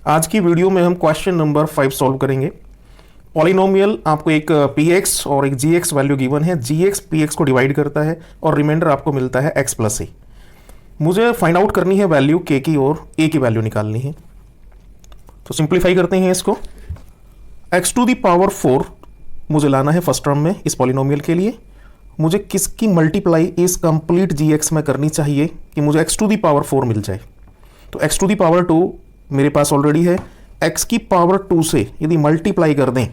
आज की वीडियो में हम क्वेश्चन नंबर 5 सॉल्व करेंगे। पॉलिनोमियल आपको एक px और एक gx वैल्यू गिवन है। gx px को डिवाइड करता है और रिमाइंडर आपको मिलता है x प्लस ए। मुझे फाइंड आउट करनी है वैल्यू k की और a की वैल्यू निकालनी है। तो सिंप्लीफाई करते हैं इसको। x टू द पावर 4 मुझे लाना है फर्स्ट टर्म में इस पॉलिनोमियल के लिए। मुझे किसकी मल्टीप्लाई इस कंप्लीट gx में करनी चाहिए कि मुझे x टू द पावर 4 मिल जाए। तो x टू द पावर 2 मेरे पास ऑलरेडी है। x की पावर 2 से यदि मल्टीप्लाई कर दें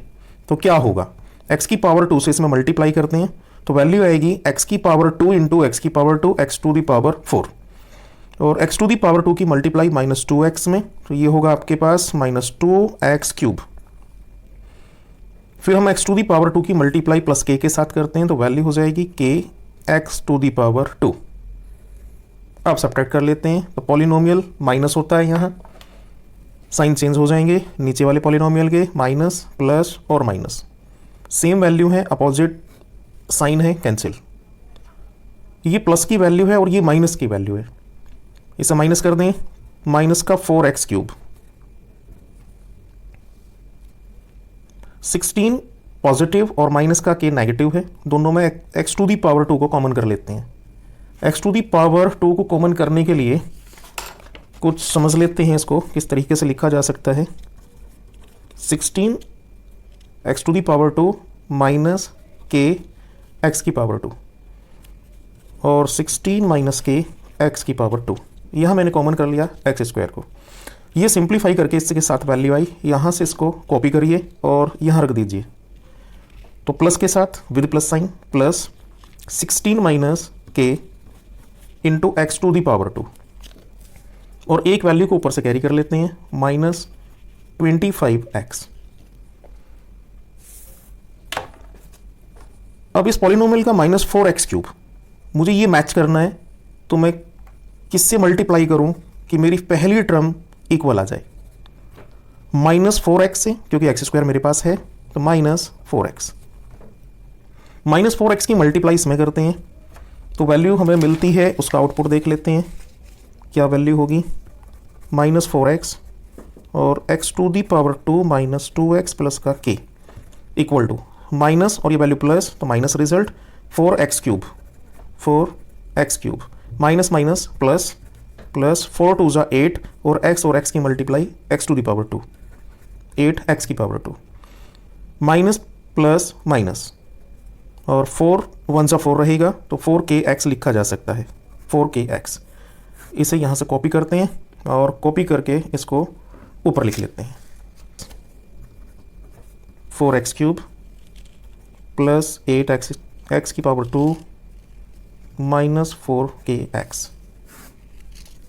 तो क्या होगा, x की पावर 2 से इसमें मल्टीप्लाई करते हैं तो वैल्यू आएगी x की पावर 2 इंटू एक्स की power 2 x to the power 4 और x टू द पावर 2 की मल्टीप्लाई -2x में, तो ये होगा आपके पास -2x क्यूब। फिर हम x टू द पावर 2 की मल्टीप्लाई प्लस k के साथ करते हैं तो वैल्यू हो जाएगी k x to the power 2। अब सब्ट्रैक्ट कर लेते हैं तो पॉलिनोमियल माइनस होता है, यहाँ साइन चेंज हो जाएंगे नीचे वाले पॉलिनोमियल के, माइनस प्लस और माइनस सेम वैल्यू है, अपोजिट साइन है, कैंसिल। ये प्लस की वैल्यू है और ये माइनस की वैल्यू है, इसे माइनस कर दें, माइनस का 4x क्यूब। 16 पॉजिटिव और माइनस का k नेगेटिव है, दोनों में x टू दी पावर 2 को कॉमन कर लेते हैं। x टू दी पावर 2 को कॉमन करने के लिए कुछ समझ लेते हैं, इसको किस तरीके से लिखा जा सकता है। 16 x to the power 2 minus k x की पावर 2 और 16 माइनस k x की पावर 2, यहाँ मैंने कॉमन कर लिया एक्स स्क्वायर को। ये सिंप्लीफाई करके इसके साथ वैल्यू आई, यहाँ से इसको कॉपी करिए और यहाँ रख दीजिए। तो प्लस के साथ with plus sign plus 16 minus k into x to the power 2 और एक वैल्यू को ऊपर से कैरी कर लेते हैं -25x। अब इस पॉलिनोमियल का -4x क्यूब मुझे ये मैच करना है, तो मैं किससे मल्टीप्लाई करूं कि मेरी पहली टर्म इक्वल आ जाए। -4x से, क्योंकि एक्स स्क्वायर मेरे पास है तो -4x। -4x की मल्टीप्लाई इसमें करते हैं तो वैल्यू हमें मिलती है, उसका आउटपुट देख लेते हैं क्या वैल्यू होगी। -4x और x to the power 2 -2x plus का k इक्वल टू माइनस और ये वैल्यू प्लस तो minus result 4x cube minus minus plus plus 4 2 जा 8 और x की multiply x to the power 2 8x की पावर 2 माइनस प्लस माइनस और 4 1 जा 4 रहेगा तो 4kx लिखा जा सकता है 4kx। इसे यहाँ से कॉपी करते हैं और कॉपी करके इसको ऊपर लिख लेते हैं 4x क्यूब प्लस 8x की पावर 2 माइनस 4kx।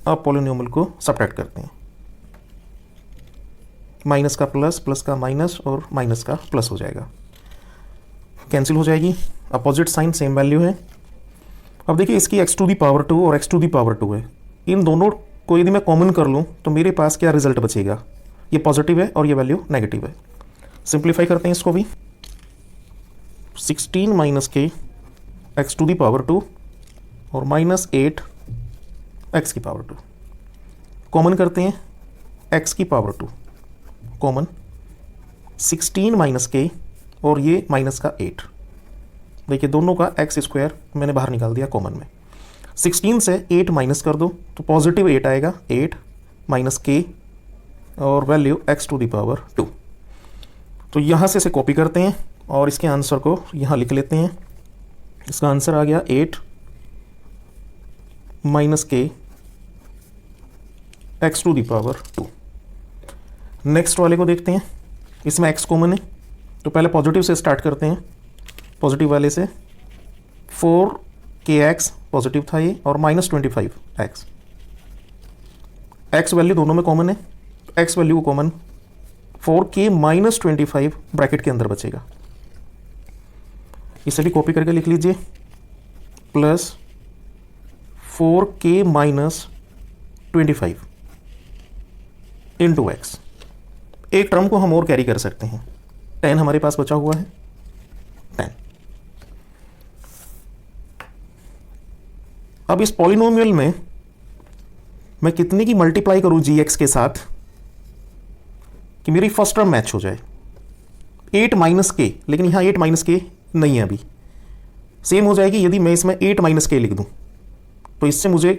अब पॉलिनोमियल को सब्ट्रैक्ट करते हैं, माइनस का प्लस, प्लस का माइनस और माइनस का प्लस हो जाएगा, कैंसिल हो जाएगी, अपोजिट साइन सेम वैल्यू है। अब देखिए इसकी x टू दी पावर 2 और x टू दी पावर 2 है, इन दोनों को यदि मैं कॉमन कर लूँ तो मेरे पास क्या रिजल्ट बचेगा, ये पॉजिटिव है और ये वैल्यू नेगेटिव है। सिंप्लीफाई करते हैं इसको भी। 16 minus k x to the power 2 और -8 x की पावर 2 कॉमन करते हैं, x की पावर 2 कॉमन, 16 माइनस k और ये माइनस का 8। देखिए दोनों का x स्क्वायर मैंने बाहर निकाल दिया कॉमन में। 16 से 8 माइनस कर दो तो पॉजिटिव 8 आएगा, 8 माइनस k और value x to the power 2। तो यहाँ से इसे कॉपी करते हैं और इसके आंसर को यहाँ लिख लेते हैं। इसका आंसर आ गया 8 minus k x to the power 2। Next वाले को देखते हैं, इसमें x कॉमन है तो पहले पॉजिटिव से स्टार्ट करते हैं। पॉजिटिव वाले से 4kx पॉजिटिव था ये और -25x। x वैल्यू दोनों में कॉमन है तो x वैल्यू को कॉमन 4k -25 ब्रैकेट के अंदर बचेगा, इसे भी कॉपी करके लिख लीजिए प्लस 4k -25 इंटू एक्स। एक टर्म को हम और कैरी कर सकते हैं, 10 हमारे पास बचा हुआ है 10। अब इस पॉलिनोमियल में मैं कितने की मल्टीप्लाई करूं जी एक्स के साथ कि मेरी फर्स्ट टर्म मैच हो जाए, 8 माइनस के, लेकिन यहाँ 8 माइनस के नहीं है अभी। सेम हो जाएगी यदि मैं इसमें 8 माइनस के लिख दूँ, तो इससे मुझे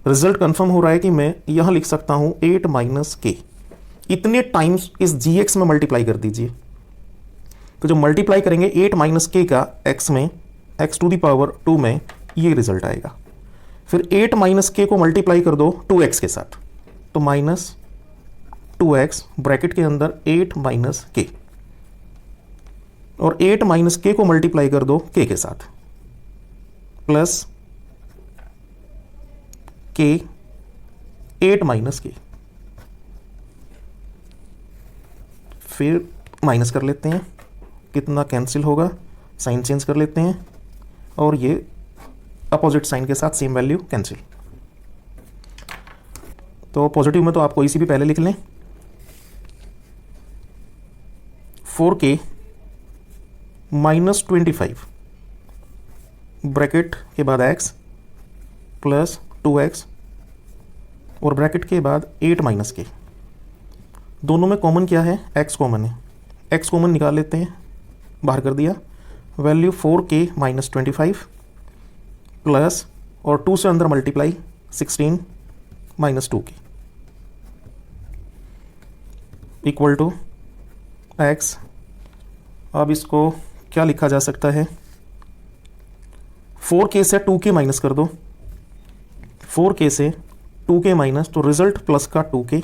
रिजल्ट कंफर्म हो रहा है कि मैं यहाँ लिख सकता हूँ 8 माइनस के। इतने टाइम्स इस gx में मल्टीप्लाई कर दीजिए, तो जब मल्टीप्लाई करेंगे 8 माइनस के का x में, x टू दी पावर 2 में, ये रिजल्ट आएगा। फिर 8 माइनस के को मल्टीप्लाई कर दो 2x के साथ, तो माइनस 2x ब्रैकेट के अंदर 8 माइनस के, और 8 माइनस के को मल्टीप्लाई कर दो k के साथ, प्लस के 8 माइनस के, फिर माइनस कर लेते हैं, कितना कैंसिल होगा, साइन चेंज कर लेते हैं, और ये अपोजिट साइन के साथ सेम वैल्यू कैंसिल। तो पॉजिटिव में तो आप कोई सी भी पहले लिख लें, 4k माइनस 25 ब्रैकेट के बाद x प्लस 2x और ब्रैकेट के बाद 8 माइनस के। दोनों में कॉमन क्या है, x कॉमन है, x कॉमन निकाल लेते हैं, बाहर कर दिया, वैल्यू 4k माइनस 25 प्लस और 2 से अंदर multiply 16 minus 2k equal to x। अब इसको क्या लिखा जा सकता है, 4k से 2k माइनस कर दो, 4k से 2k माइनस, तो रिजल्ट प्लस का 2k,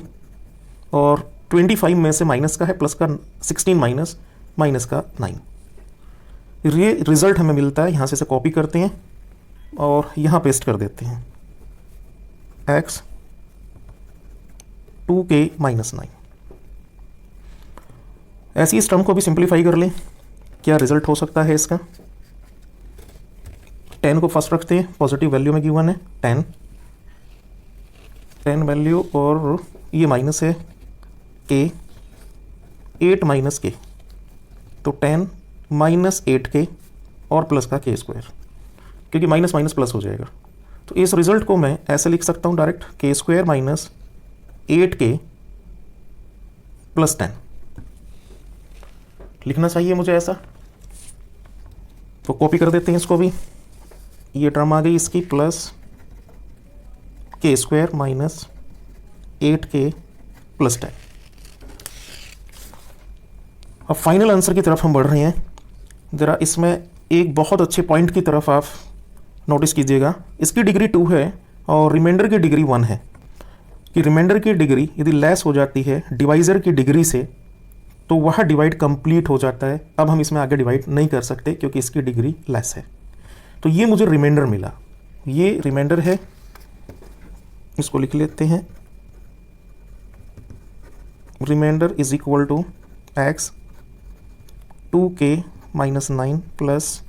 और 25 में से माइनस का है प्लस का 16 माइनस, माइनस का 9। ये रिजल्ट हमें मिलता है, यहाँ से कॉपी करते हैं और यहाँ पेस्ट कर देते हैं, x 2k माइनस 9। ऐसी इस टर्म को भी सिंप्लीफाई कर लें, क्या रिजल्ट हो सकता है इसका। 10 को फर्स्ट रखते हैं, पॉजिटिव वैल्यू में गिवन है 10 वैल्यू, और ये माइनस है k 8 माइनस k, तो 10 माइनस 8k और प्लस का k स्क्वायर, क्योंकि माइनस माइनस प्लस हो जाएगा। तो इस रिजल्ट को मैं ऐसे लिख सकता हूँ direct, k square minus 8k plus 10 लिखना चाहिए मुझे ऐसा। तो कॉपी कर देते हैं इसको भी, ये टर्म आ गई इसकी, plus k square minus 8k plus 10। अब फाइनल आंसर की तरफ हम बढ़ रहे हैं। ज़रा इसमें एक बहुत अच्छे पॉइंट की तरफ आप नोटिस कीजिएगा, इसकी डिग्री 2 है और रिमाइंडर की डिग्री 1 है, कि रिमाइंडर की डिग्री यदि लेस हो जाती है डिवाइज़र की डिग्री से, तो वह डिवाइड कंप्लीट हो जाता है। अब हम इसमें आगे डिवाइड नहीं कर सकते क्योंकि इसकी डिग्री लेस है। तो ये मुझे रिमाइंडर मिला, ये रिमाइंडर है, इसको लिख लेते हैं, reminder is equal to x 2k minus 9 plus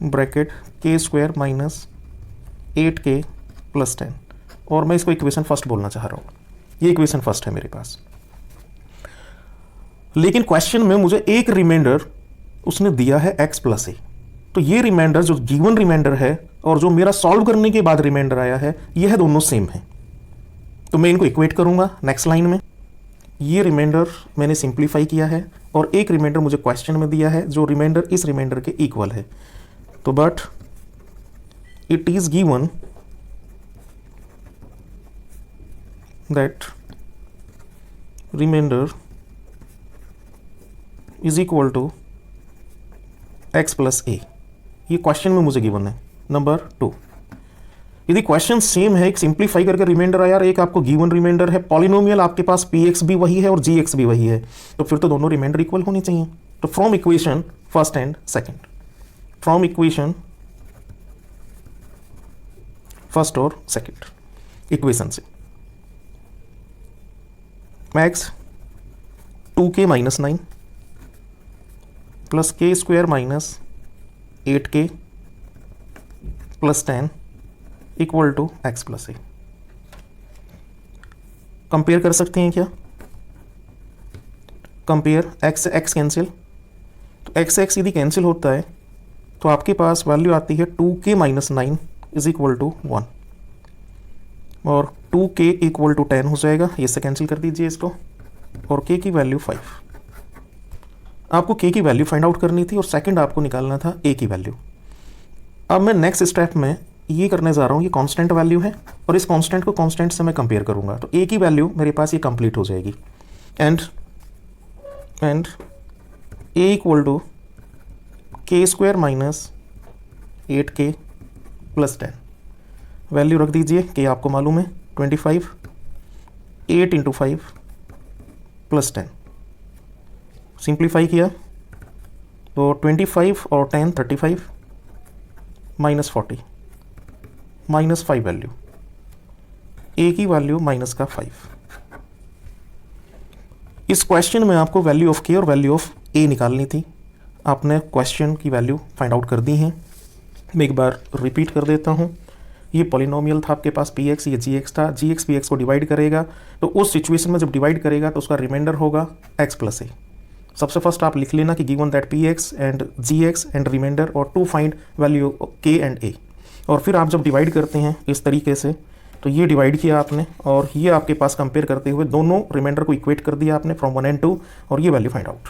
bracket k square minus 8k plus 10, और मैं इसको इक्वेशन फर्स्ट बोलना चाह रहा हूँ, ये इक्वेशन फर्स्ट है मेरे पास। लेकिन क्वेश्चन में मुझे एक रिमाइंडर उसने दिया है x प्लस ए, तो ये रिमाइंडर जो गिवन रिमाइंडर है और जो मेरा सॉल्व करने के बाद रिमाइंडर आया है, यह दोनों सेम है। तो मैं इनको इक्वेट करूंगा नेक्स्ट लाइन में। ये रिमाइंडर मैंने सिंप्लीफाई किया है और एक रिमाइंडर मुझे क्वेश्चन में दिया है जो रिमाइंडर इस रिमाइंडर के इक्वल है। तो but it is given that remainder is equal to x plus a, ये क्वेश्चन में मुझे गिवन है नंबर 2। यदि क्वेश्चन सेम है, एक सिंप्लीफाई करके रिमाइंडर आया और एक आपको गिवन रिमाइंडर है, पॉलिनोमियल आपके पास px भी वही है और gx भी वही है, तो फिर तो दोनों रिमाइंडर इक्वल होनी चाहिए। तो from equation first and second, from equation first और सेकंड इक्वेशन से x 2k minus 9 plus k square minus 8k plus 10 equal to x plus a. Compare कर सकते हैं क्या, कंपेयर x से x कैंसिल, तो x से x यदि कैंसिल होता है तो आपके पास वैल्यू आती है 2k minus 9 is equal to 1, और 2k इक्वल टू 10 हो जाएगा, ये से कैंसिल कर दीजिए इसको, और k की वैल्यू 5। आपको k की वैल्यू फाइंड आउट करनी थी और सेकंड आपको निकालना था a की वैल्यू। अब मैं नेक्स्ट स्टेप में ये करने जा रहा हूँ, ये कांस्टेंट वैल्यू है और इस कांस्टेंट को कांस्टेंट से मैं कंपेयर करूँगा, तो a की वैल्यू मेरे पास ये कंप्लीट हो जाएगी। And a equal to k square minus 8k plus 10। Value रख दीजिए, k आपको मालूम है 25, 8 इंटू 5 प्लस 10। सिंप्लीफाई किया तो 25 और 10 35 माइनस 40 माइनस 5 वैल्यू, a की वैल्यू माइनस का 5। इस क्वेश्चन में आपको वैल्यू ऑफ k और वैल्यू ऑफ a निकालनी थी। आपने क्वेश्चन की वैल्यू फाइंड आउट कर दी हैं। मैं एक बार रिपीट कर देता हूँ। ये पॉलिनोमियल था आपके पास px, ये gx था। gx px को डिवाइड करेगा, तो उस सिचुएशन में जब डिवाइड करेगा तो उसका रिमाइंडर होगा x प्लस a। सबसे फर्स्ट आप लिख लेना कि given that px and gx and remainder और to find value k and a। और फिर आप जब डिवाइड करते हैं इस तरीके से, तो ये डिवाइड किया आपने और ये आपके पास कंपेयर करते हुए दोनों रिमाइंडर को इक्वेट कर दिया आपने फ्रॉम 1 एंड 2 और ये वैल्यू फाइंड आउट।